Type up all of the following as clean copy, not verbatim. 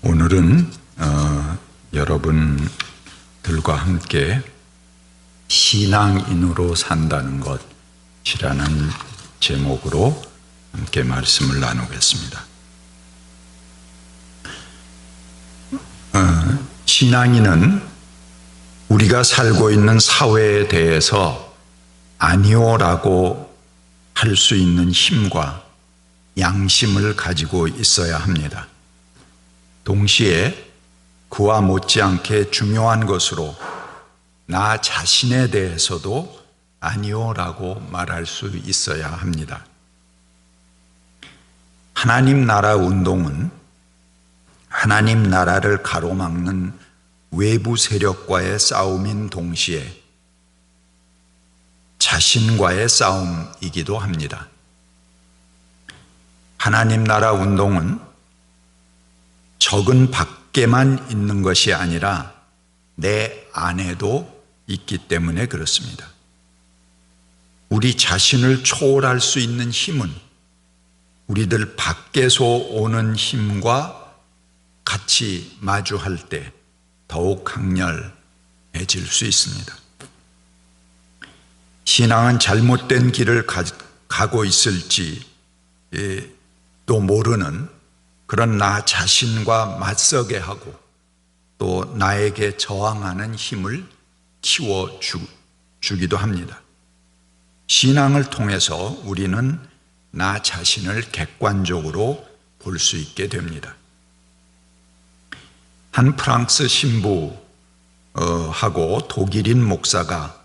오늘은 여러분들과 함께 신앙인으로 산다는 것이라는 제목으로 함께 말씀을 나누겠습니다. 신앙인은 우리가 살고 있는 사회에 대해서 아니오라고 할 수 있는 힘과 양심을 가지고 있어야 합니다. 동시에 그와 못지않게 중요한 것으로 나 자신에 대해서도 아니오라고 말할 수 있어야 합니다. 하나님 나라 운동은 하나님 나라를 가로막는 외부 세력과의 싸움인 동시에 자신과의 싸움이기도 합니다. 하나님 나라 운동은 적은 밖에만 있는 것이 아니라 내 안에도 있기 때문에 그렇습니다. 우리 자신을 초월할 수 있는 힘은 우리들 밖에서 오는 힘과 같이 마주할 때 더욱 강렬해질 수 있습니다. 신앙은 잘못된 길을 가고 있을지 또 모르는 그런 나 자신과 맞서게 하고 또 나에게 저항하는 힘을 키워주기도 합니다. 신앙을 통해서 우리는 나 자신을 객관적으로 볼 수 있게 됩니다. 한 프랑스 신부하고 독일인 목사가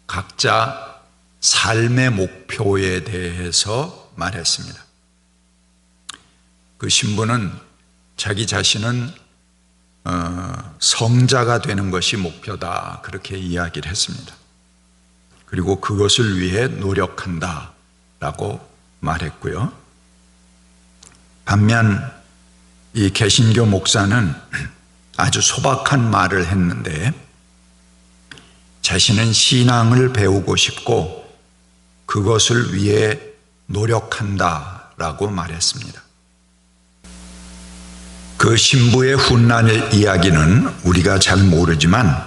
각자 삶의 목표에 대해서 말했습니다. 그 신부는 자기 자신은 성자가 되는 것이 목표다 그렇게 이야기를 했습니다. 그리고 그것을 위해 노력한다 라고 말했고요. 반면 이 개신교 목사는 아주 소박한 말을 했는데 자신은 신앙을 배우고 싶고 그것을 위해 노력한다 라고 말했습니다. 그 신부의 훗날 이야기는 우리가 잘 모르지만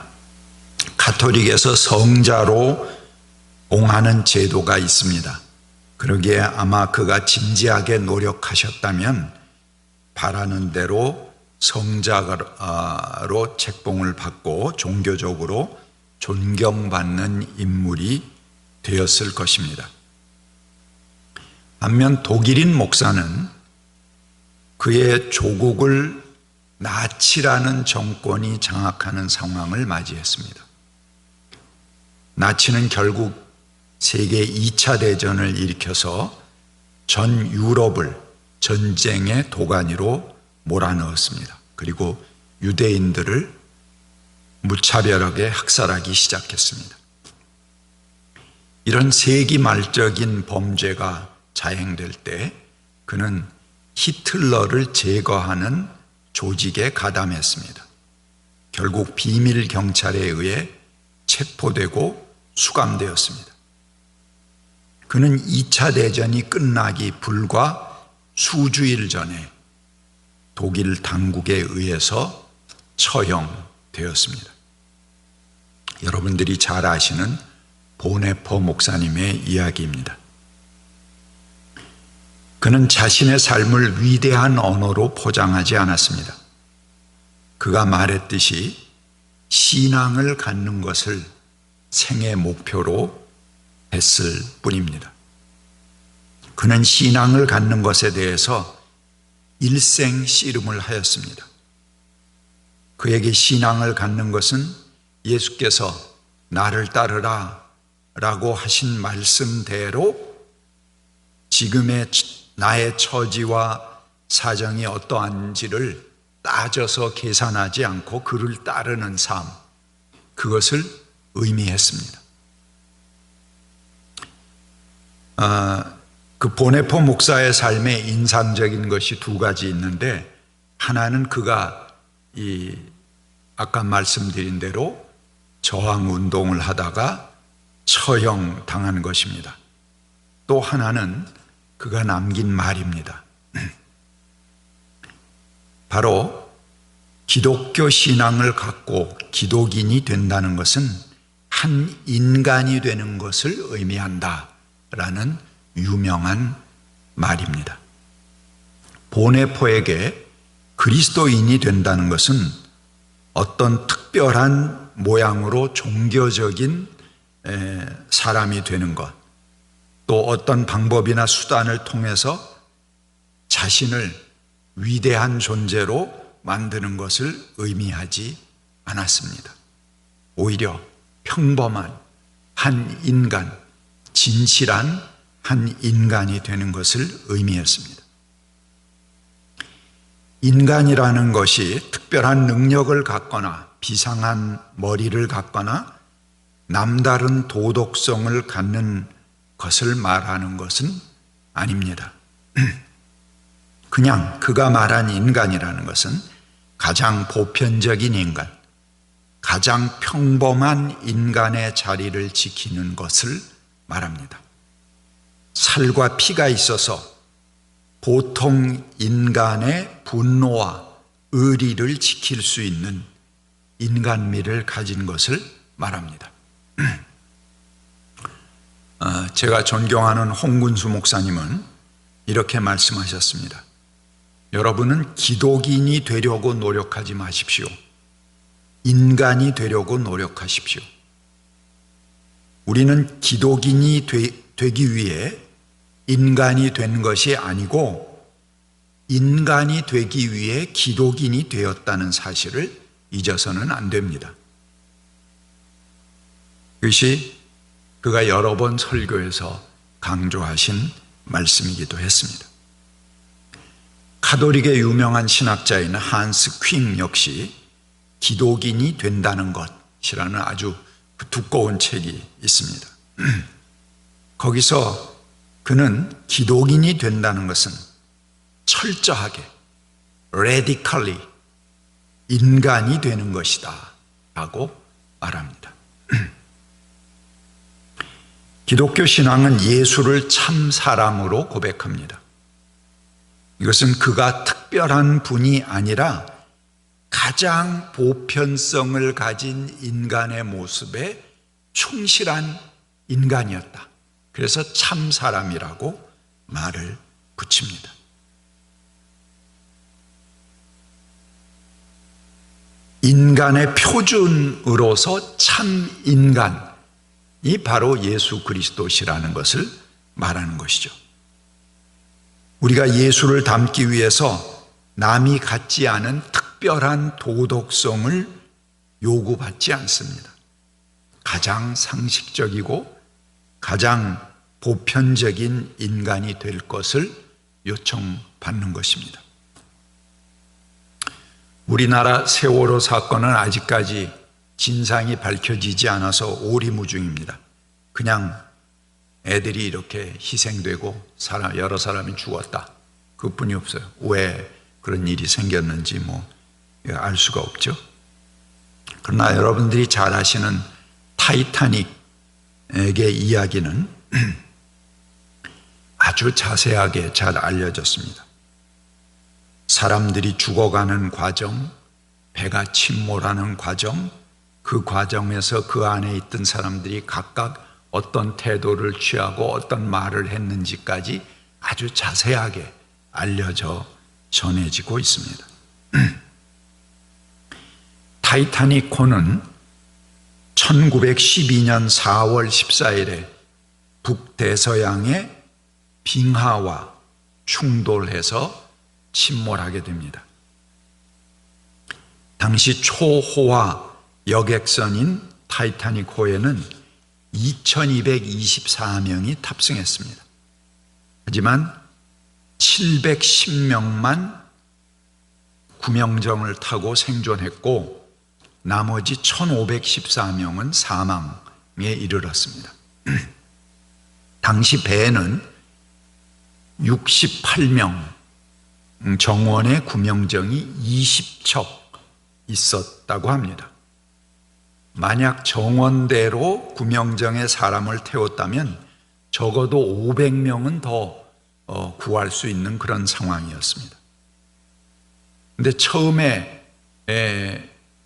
가톨릭에서 성자로 봉하는 제도가 있습니다. 그러기에 아마 그가 진지하게 노력하셨다면 바라는 대로 성자로 책봉을 받고 종교적으로 존경받는 인물이 되었을 것입니다. 반면 독일인 목사는 그의 조국을 나치라는 정권이 장악하는 상황을 맞이했습니다. 나치는 결국 세계 2차 대전을 일으켜서 전 유럽을 전쟁의 도가니로 몰아넣었습니다. 그리고 유대인들을 무차별하게 학살하기 시작했습니다. 이런 세기말적인 범죄가 자행될 때 그는 히틀러를 제거하는 조직에 가담했습니다. 결국 비밀 경찰에 의해 체포되고 수감되었습니다. 그는 2차 대전이 끝나기 불과 수주일 전에 독일 당국에 의해서 처형되었습니다. 여러분들이 잘 아시는 보네퍼 목사님의 이야기입니다. 그는 자신의 삶을 위대한 언어로 포장하지 않았습니다. 그가 말했듯이 신앙을 갖는 것을 생애 목표로 했을 뿐입니다. 그는 신앙을 갖는 것에 대해서 일생 씨름을 하였습니다. 그에게 신앙을 갖는 것은 예수께서 나를 따르라 라고 하신 말씀대로 지금의 나의 처지와 사정이 어떠한지를 따져서 계산하지 않고 그를 따르는 삶, 그것을 의미했습니다. 그 보네퍼 목사의 삶에 인상적인 것이 두 가지 있는데, 하나는 그가 아까 말씀드린 대로 저항 운동을 하다가 처형당한 것입니다. 또 하나는 그가 남긴 말입니다. 바로 기독교 신앙을 갖고 기독인이 된다는 것은 한 인간이 되는 것을 의미한다라는 유명한 말입니다. 보네포에게 그리스도인이 된다는 것은 어떤 특별한 모양으로 종교적인 사람이 되는 것, 또 어떤 방법이나 수단을 통해서 자신을 위대한 존재로 만드는 것을 의미하지 않았습니다. 오히려 평범한 한 인간, 진실한 한 인간이 되는 것을 의미했습니다. 인간이라는 것이 특별한 능력을 갖거나 비상한 머리를 갖거나 남다른 도덕성을 갖는 것을 말하는 것은 아닙니다. 그냥 그가 말한 인간이라는 것은 가장 보편적인 인간, 가장 평범한 인간의 자리를 지키는 것을 말합니다. 살과 피가 있어서 보통 인간의 분노와 의리를 지킬 수 있는 인간미를 가진 것을 말합니다. 제가 존경하는 홍군수 목사님은 이렇게 말씀하셨습니다. 여러분은 기독인이 되려고 노력하지 마십시오. 인간이 되려고 노력하십시오. 우리는 기독인이 되기 위해 인간이 된 것이 아니고 인간이 되기 위해 기독인이 되었다는 사실을 잊어서는 안 됩니다. 그것이 그가 여러 번 설교에서 강조하신 말씀이기도 했습니다. 카톨릭의 유명한 신학자인 한스 퀼 역시 기독인이 된다는 것이라는 아주 두꺼운 책이 있습니다. 거기서 그는 기독인이 된다는 것은 철저하게 radically 인간이 되는 것이다 라고 말합니다. 기독교 신앙은 예수를 참 사람으로 고백합니다. 이것은 그가 특별한 분이 아니라 가장 보편성을 가진 인간의 모습에 충실한 인간이었다. 그래서 참 사람이라고 말을 붙입니다. 인간의 표준으로서 참 인간이 바로 예수 그리스도시라는 것을 말하는 것이죠. 우리가 예수를 닮기 위해서 남이 갖지 않은 특별한 도덕성을 요구받지 않습니다. 가장 상식적이고 가장 보편적인 인간이 될 것을 요청받는 것입니다. 우리나라 세월호 사건은 아직까지 진상이 밝혀지지 않아서 오리무중입니다. 그냥 애들이 이렇게 희생되고 여러 사람이 죽었다. 그뿐이 없어요. 왜 그런 일이 생겼는지 알 수가 없죠. 그러나 여러분들이 잘 아시는 타이타닉의 이야기는 아주 자세하게 잘 알려졌습니다. 사람들이 죽어가는 과정, 배가 침몰하는 과정, 그 과정에서 그 안에 있던 사람들이 각각 어떤 태도를 취하고 어떤 말을 했는지까지 아주 자세하게 알려져 전해지고 있습니다. 타이타닉호는 1912년 4월 14일에 북대서양의 빙하와 충돌해서 침몰하게 됩니다. 당시 초호화 여객선인 타이타닉호에는 2224명이 탑승했습니다. 하지만 710명만 구명정을 타고 생존했고 나머지 1514명은 사망에 이르렀습니다. 당시 배에는 68명 정원의 구명정이 20척 있었다고 합니다. 만약 정원대로 구명정에 사람을 태웠다면 적어도 500명은 더 구할 수 있는 그런 상황이었습니다. 그런데 처음에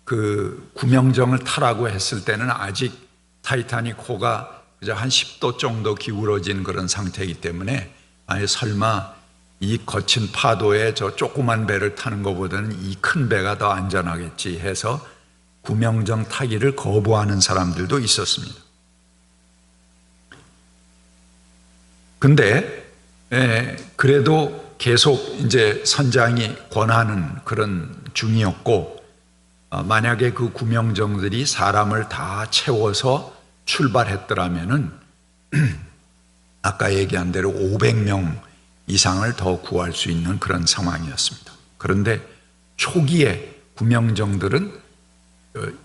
그 구명정을 타라고 했을 때는 아직 타이타닉 호가 그저 한 10도 정도 기울어진 그런 상태이기 때문에 아예 설마 이 거친 파도에 저 조그만 배를 타는 것보다는 이 큰 배가 더 안전하겠지 해서 구명정 타기를 거부하는 사람들도 있었습니다. 근데 그래도 계속 이제 선장이 권하는 그런 중이었고, 만약에 그 구명정들이 사람을 다 채워서 출발했더라면은 아까 얘기한 대로 500명 이상을 더 구할 수 있는 그런 상황이었습니다. 그런데 초기에 구명정들은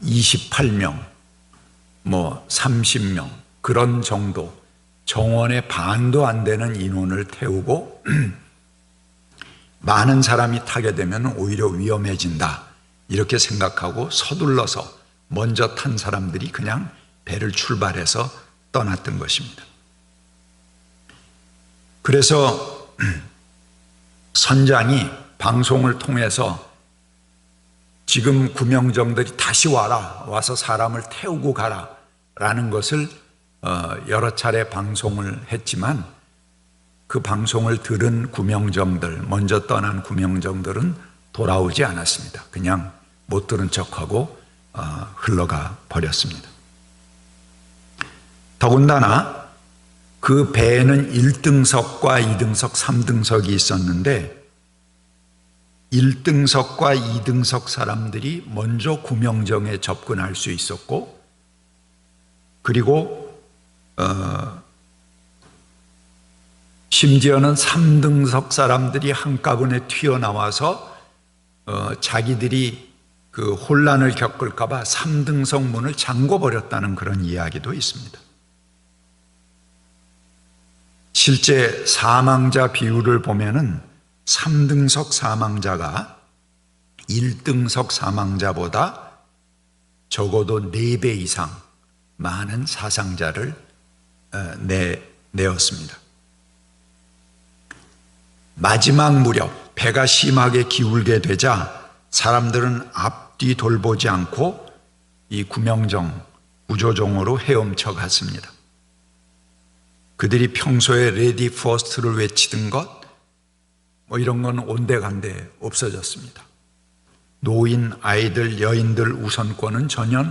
28명, 30명 그런 정도, 정원의 반도 안 되는 인원을 태우고 많은 사람이 타게 되면 오히려 위험해진다 이렇게 생각하고 서둘러서 먼저 탄 사람들이 그냥 배를 출발해서 떠났던 것입니다. 그래서 선장이 방송을 통해서 지금 구명정들이 다시 와서 사람을 태우고 가라 라는 것을 여러 차례 방송을 했지만 그 방송을 들은 구명정들, 먼저 떠난 구명정들은 돌아오지 않았습니다. 그냥 못 들은 척하고 흘러가 버렸습니다. 더군다나 그 배에는 1등석과 2등석, 3등석이 있었는데 1등석과 2등석 사람들이 먼저 구명정에 접근할 수 있었고, 그리고 심지어는 3등석 사람들이 한꺼번에 튀어나와서 자기들이 그 혼란을 겪을까 봐 3등석 문을 잠궈버렸다는 그런 이야기도 있습니다. 실제 사망자 비율을 보면은 3등석 사망자가 1등석 사망자보다 적어도 4배 이상 많은 사상자를 내었습니다. 마지막 무렵 배가 심하게 기울게 되자 사람들은 앞뒤 돌보지 않고 이 구명정, 구조종으로 헤엄쳐 갔습니다. 그들이 평소에 레디 퍼스트를 외치던 것 이런 건 온데간데 없어졌습니다. 노인, 아이들, 여인들 우선권은 전혀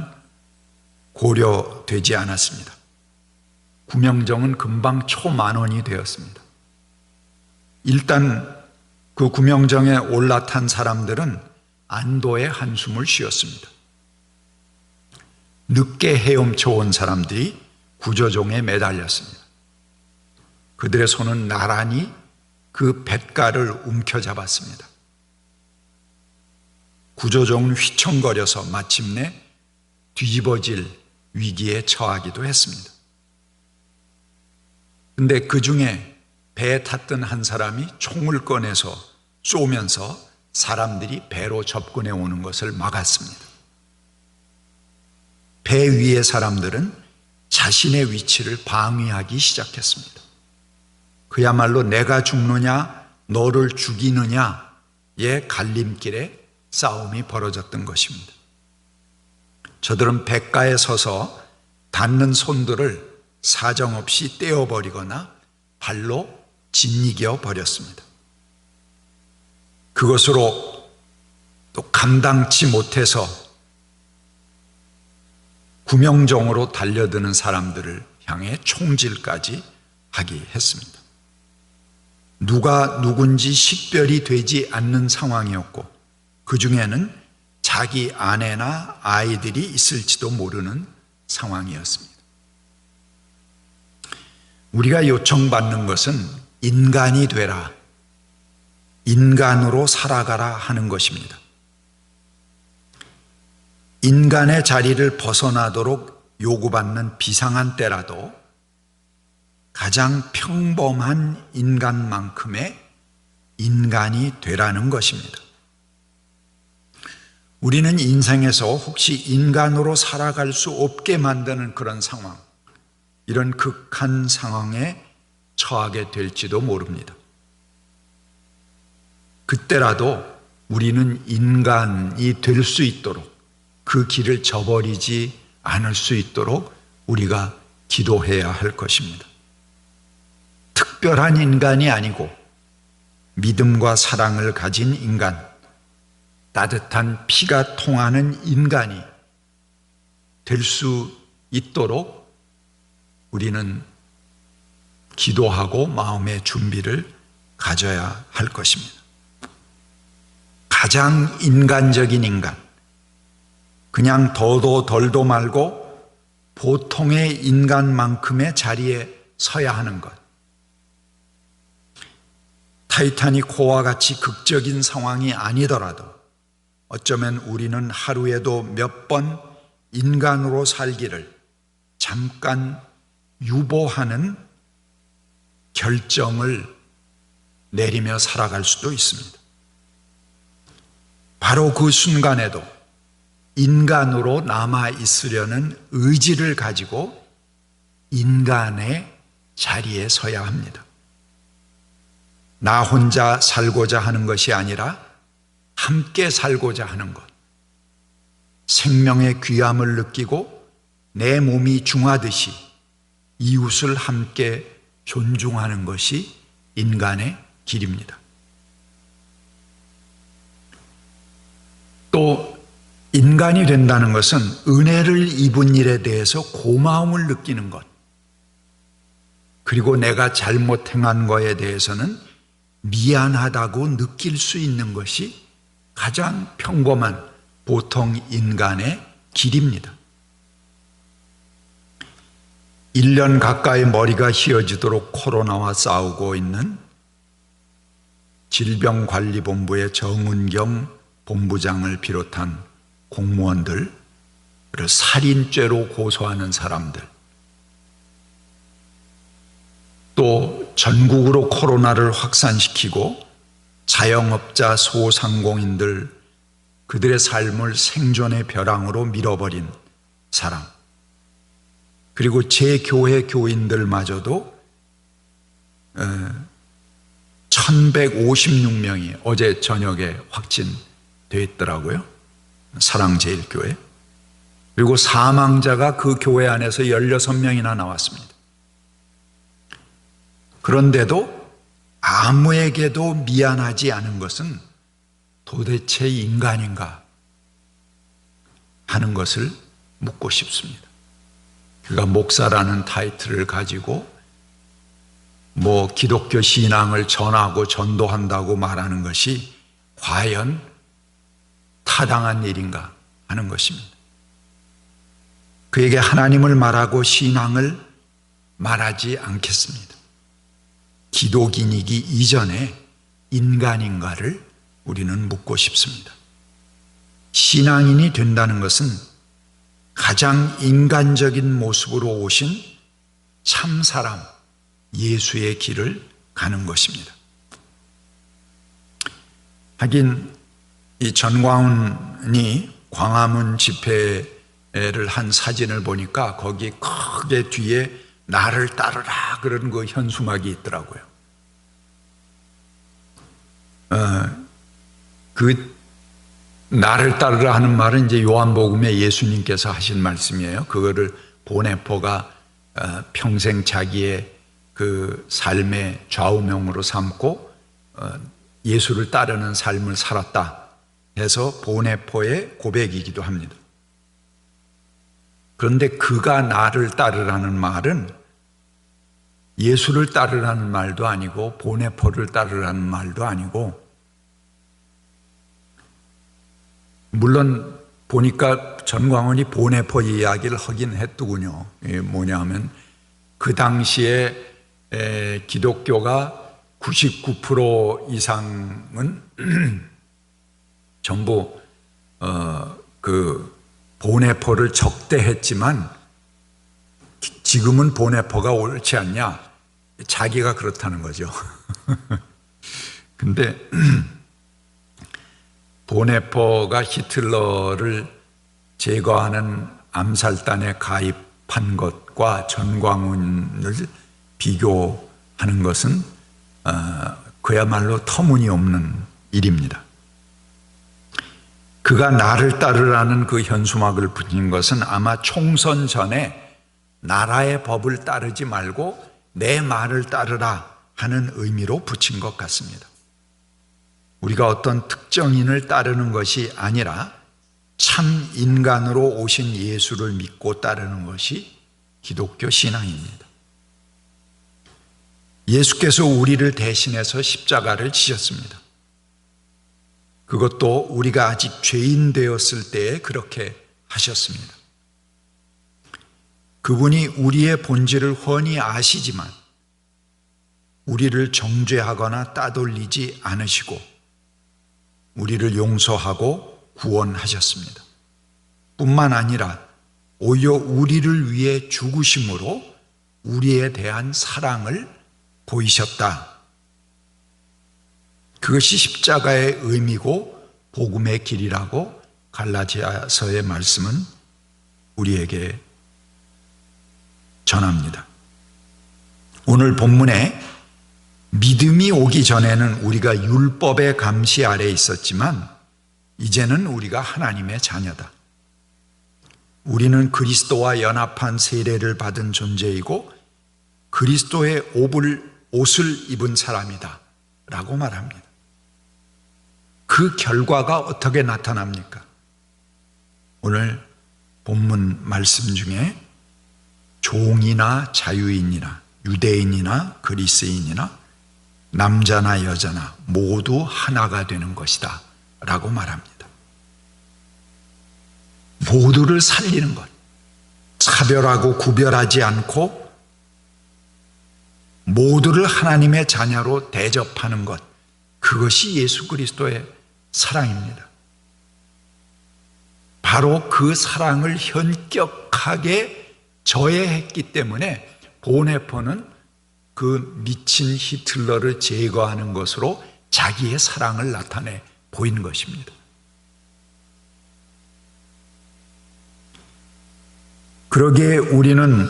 고려되지 않았습니다. 구명정은 금방 초만원이 되었습니다. 일단 그 구명정에 올라탄 사람들은 안도의 한숨을 쉬었습니다. 늦게 헤엄쳐 온 사람들이 구조종에 매달렸습니다. 그들의 손은 나란히 그 뱃가를 움켜잡았습니다. 구조종은 휘청거려서 마침내 뒤집어질 위기에 처하기도 했습니다. 근데 그 중에 배에 탔던 한 사람이 총을 꺼내서 쏘면서 사람들이 배로 접근해 오는 것을 막았습니다. 배 위의 사람들은 자신의 위치를 방위하기 시작했습니다. 그야말로 내가 죽느냐 너를 죽이느냐의 갈림길에 싸움이 벌어졌던 것입니다. 저들은 뱃가에 서서 닿는 손들을 사정없이 떼어버리거나 발로 짓이겨 버렸습니다. 그것으로 또 감당치 못해서 구명정으로 달려드는 사람들을 향해 총질까지 하게 했습니다. 누가 누군지 식별이 되지 않는 상황이었고 그 중에는 자기 아내나 아이들이 있을지도 모르는 상황이었습니다. 우리가 요청받는 것은 인간이 되라, 인간으로 살아가라 하는 것입니다. 인간의 자리를 벗어나도록 요구받는 비상한 때라도 가장 평범한 인간만큼의 인간이 되라는 것입니다. 우리는 인생에서 혹시 인간으로 살아갈 수 없게 만드는 그런 상황, 이런 극한 상황에 처하게 될지도 모릅니다. 그때라도 우리는 인간이 될 수 있도록, 그 길을 저버리지 않을 수 있도록 우리가 기도해야 할 것입니다. 특별한 인간이 아니고 믿음과 사랑을 가진 인간, 따뜻한 피가 통하는 인간이 될 수 있도록 우리는 기도하고 마음의 준비를 가져야 할 것입니다. 가장 인간적인 인간, 그냥 더도 덜도 말고 보통의 인간만큼의 자리에 서야 하는 것. 타이타닉호와 같이 극적인 상황이 아니더라도 어쩌면 우리는 하루에도 몇 번 인간으로 살기를 잠깐 유보하는 결정을 내리며 살아갈 수도 있습니다. 바로 그 순간에도 인간으로 남아 있으려는 의지를 가지고 인간의 자리에 서야 합니다. 나 혼자 살고자 하는 것이 아니라 함께 살고자 하는 것. 생명의 귀함을 느끼고 내 몸이 중하듯이 이웃을 함께 존중하는 것이 인간의 길입니다. 또 인간이 된다는 것은 은혜를 입은 일에 대해서 고마움을 느끼는 것, 그리고 내가 잘못 행한 것에 대해서는 미안하다고 느낄 수 있는 것이 가장 평범한 보통 인간의 길입니다. 1년 가까이 머리가 휘어지도록 코로나와 싸우고 있는 질병관리본부의 정은경 본부장을 비롯한 공무원들을 살인죄로 고소하는 사람들, 또 전국으로 코로나를 확산시키고 자영업자, 소상공인들, 그들의 삶을 생존의 벼랑으로 밀어버린 사람, 그리고 제 교회 교인들마저도 1156명이 어제 저녁에 확진되어 있더라고요. 사랑제일교회. 그리고 사망자가 그 교회 안에서 16명이나 나왔습니다. 그런데도 아무에게도 미안하지 않은 것은 도대체 인간인가 하는 것을 묻고 싶습니다. 그가 목사라는 타이틀을 가지고 기독교 신앙을 전하고 전도한다고 말하는 것이 과연 타당한 일인가 하는 것입니다. 그에게 하나님을 말하고 신앙을 말하지 않겠습니다. 기독인이기 이전에 인간인가를 우리는 묻고 싶습니다. 신앙인이 된다는 것은 가장 인간적인 모습으로 오신 참사람 예수의 길을 가는 것입니다. 하긴 이 전광훈이 광화문 집회를 한 사진을 보니까 거기 크게 뒤에 나를 따르라 그런 그 현수막이 있더라고요. 그 나를 따르라 하는 말은 이제 요한복음에 예수님께서 하신 말씀이에요. 그거를 보네포가 평생 자기의 그 삶의 좌우명으로 삼고 예수를 따르는 삶을 살았다 해서 보네포의 고백이기도 합니다. 그런데 그가 나를 따르라는 말은 예수를 따르라는 말도 아니고 보네포를 따르라는 말도 아니고, 물론 보니까 전광훈이 보네포 이야기를 하긴 했더군요. 뭐냐면 그 당시에 기독교가 99% 이상은 전부 그 보네포를 적대했지만 지금은 보네포가 옳지 않냐, 자기가 그렇다는 거죠. 근데 보네포가 히틀러를 제거하는 암살단에 가입한 것과 전광훈을 비교하는 것은 그야말로 터무니없는 일입니다. 그가 나를 따르라는 그 현수막을 붙인 것은 아마 총선 전에 나라의 법을 따르지 말고 내 말을 따르라 하는 의미로 붙인 것 같습니다. 우리가 어떤 특정인을 따르는 것이 아니라 참 인간으로 오신 예수를 믿고 따르는 것이 기독교 신앙입니다. 예수께서 우리를 대신해서 십자가를 지셨습니다. 그것도 우리가 아직 죄인 되었을 때에 그렇게 하셨습니다. 그분이 우리의 본질을 훤히 아시지만 우리를 정죄하거나 따돌리지 않으시고 우리를 용서하고 구원하셨습니다. 뿐만 아니라 오히려 우리를 위해 죽으심으로 우리에 대한 사랑을 보이셨다. 그것이 십자가의 의미고 복음의 길이라고 갈라디아서의 말씀은 우리에게 전합니다. 오늘 본문에 믿음이 오기 전에는 우리가 율법의 감시 아래 있었지만 이제는 우리가 하나님의 자녀다. 우리는 그리스도와 연합한 세례를 받은 존재이고 그리스도의 옷을 입은 사람이다 라고 말합니다. 그 결과가 어떻게 나타납니까? 오늘 본문 말씀 중에 종이나 자유인이나 유대인이나 그리스인이나 남자나 여자나 모두 하나가 되는 것이다 라고 말합니다. 모두를 살리는 것, 차별하고 구별하지 않고 모두를 하나님의 자녀로 대접하는 것, 그것이 예수 그리스도의 사랑입니다. 바로 그 사랑을 현격하게 저해했기 때문에 보네포는 그 미친 히틀러를 제거하는 것으로 자기의 사랑을 나타내 보이는 것입니다. 그러기에 우리는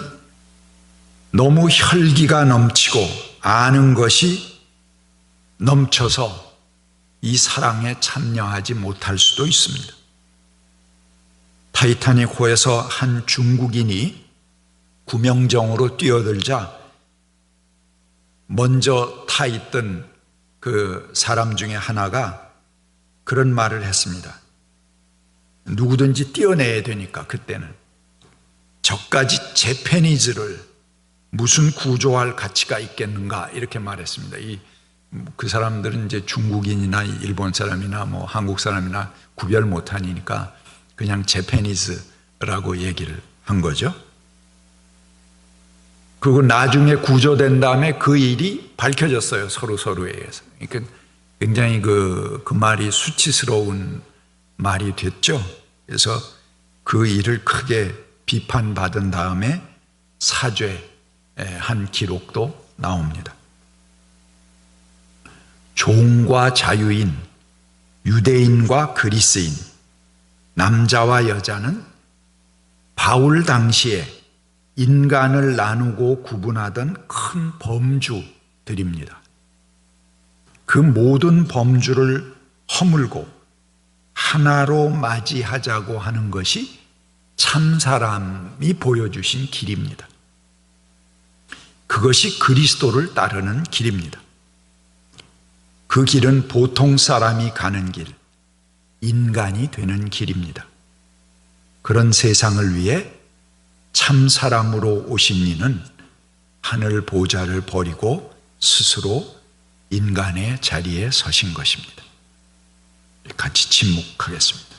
너무 혈기가 넘치고 아는 것이 넘쳐서 이 사랑에 참여하지 못할 수도 있습니다. 타이타닉호에서 한 중국인이 구명정으로 뛰어들자 먼저 타 있던 그 사람 중에 하나가 그런 말을 했습니다. 누구든지 뛰어내야 되니까 그때는 저까지 재패니즈를 무슨 구조할 가치가 있겠는가 이렇게 말했습니다. 그 사람들은 이제 중국인이나 일본 사람이나 뭐 한국 사람이나 구별 못하니까 그냥 재패니즈라고 얘기를 한 거죠. 그리고 나중에 구조된 다음에 그 일이 밝혀졌어요. 서로에 의해서. 그러니까 굉장히 그 말이 수치스러운 말이 됐죠. 그래서 그 일을 크게 비판받은 다음에 사죄한 기록도 나옵니다. 종과 자유인, 유대인과 그리스인, 남자와 여자는 바울 당시에 인간을 나누고 구분하던 큰 범주들입니다. 그 모든 범주를 허물고 하나로 맞이하자고 하는 것이 참사람이 보여주신 길입니다. 그것이 그리스도를 따르는 길입니다. 그 길은 보통 사람이 가는 길, 인간이 되는 길입니다. 그런 세상을 위해 참사람으로 오신 이는 하늘 보좌를 버리고 스스로 인간의 자리에 서신 것입니다. 같이 침묵하겠습니다.